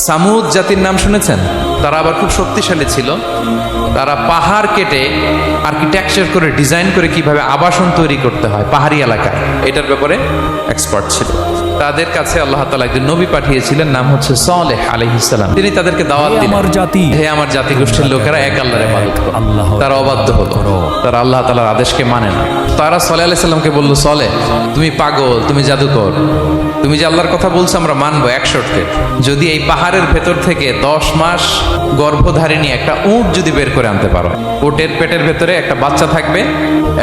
সামুদ জাতির নাম শুনেছেন? তারা আবার খুব শক্তিশালী ছিল। তারা পাহাড় কেটে আর্কিটেকচার করে ডিজাইন করে কিভাবে আবাসন তৈরি করতে হয় পাহাড়ি এলাকায়, এটার ব্যাপারে এক্সপার্ট ছিল। তাদের কাছে আল্লাহ তাআলা একজন নবী পাঠিয়েছিলেন, নাম হচ্ছে সালেহ আলাইহিস সালাম। তিনি তাদেরকে দাওয়াত দিলেন, হে আমার জাতিগোষ্ঠীর লোকেরা, এক আল্লাহর ইবাদত করো। তারা অবাধ্য হলো, তারা আল্লাহ তাআলার আদেশকে মানে না। তারা সালেহ আলাইহিস সালামকে বলল, সালেহ তুমি পাগল, তুমি জাদুকর, তুমি যে আল্লাহর কথা বলছো আমরা মানবো এক শর্তে, যদি এই পাহাড়ের ভেতর থেকে 10 মাস গর্ভধারিণী একটা উট যদি বের করে আনতে পারো। উটের পেটের ভেতরে একটা বাচ্চা থাকবে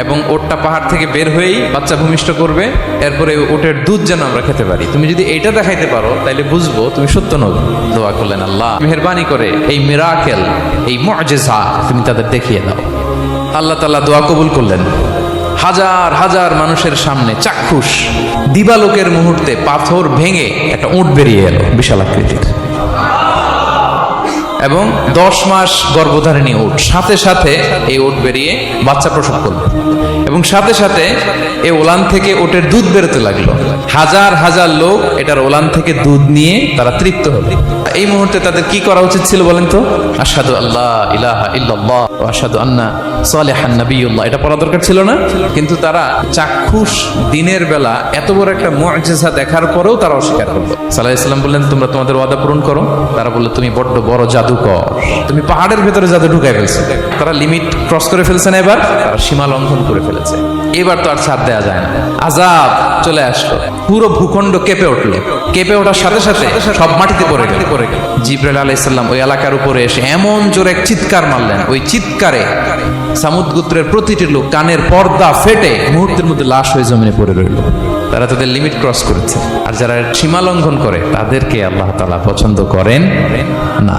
এবং উটটা পাহাড় থেকে বের হয়েই বাচ্চা ভূমিষ্ঠ করবে, এরপরে উটের দুধ যেন আমরা খেতে পারি। তুমি যদি এইটা দেখাইতে পারো তাহলে বুঝবো তুমি সত্য নবী। দোয়া করলেন, আল্লাহ মেহেরবানি করে এই মিরাকেল, এই মুআজিজা তুমি তাদের দেখিয়ে দাও। আল্লাহ তাআলা দোয়া কবুল করলেন। হাজার হাজার মানুষের সামনে চাক্ষুষ দিবালোকের মুহূর্তে পাথর ভেঙে একটা উট বেরিয়ে এলো বিশাল আকৃতির, এবং 10 মাস গর্ভধারিণী উট। সাথে সাথে এই উট বেরিয়ে বাচ্চা প্রসব করলো এবং সাথে সাথে এই ওলান থেকে উটের দুধ বেরোতে লাগলো। হাজার হাজার লোক এটার ওলান থেকে দুধ নিয়ে তারা তৃপ্ত হলো। এই মুহূর্তে তাদের কি করা উচিত ছিল বলেন তো? আশহাদু আল্লা ইলাহা ইল্লাল্লাহ ওয়া আশহাদু আন্না সালিহান নাবিয়্যুল্লাহ, এটা পড়া দরকার ছিল না? কিন্তু তারা চাক্ষুষ দিনের বেলা এত বড় একটা মুআজিজা দেখার পরেও তারা অস্বীকার করলো। সাল্লাল্লাহু আলাইহি ওয়াসাল্লাম বললেন, তোমরা তোমাদের ওয়াদা পূরণ করো। তারা বললো, তুমি বড্ড বড় জাদুকর, তুমি পাহাড়ের ভেতরে জাদু ঢুকাই ফেলছো। তারা লিমিট ক্রস করে ফেলছে না, এবার তারা সীমা লঙ্ঘন করে ফেলেছে। এবার তো আর ছাড় দেওয়া যায় না, আযাব চলে আসলো। পুরো ভূখণ্ড কেঁপে উঠলো। কেঁপে ওঠার সাথে সাথে সব মাটিতে পড়ে গেল। জিবরাইল আলাইহিস সালাম ওই এলাকার উপরে এসে এমন জোরে এক চিৎকার মারলেন, ওই চিৎকারে সামুদ গোত্রের প্রতিটি লোক কানের পর্দা ফেটে মুহূর্তের মধ্যে লাশ হয়ে জমিনে পড়ে রইল। তারা তাদের লিমিট ক্রস করেছে। আর যারা সীমা লঙ্ঘন করে তাদেরকে আল্লাহ তাআলা পছন্দ করেন না।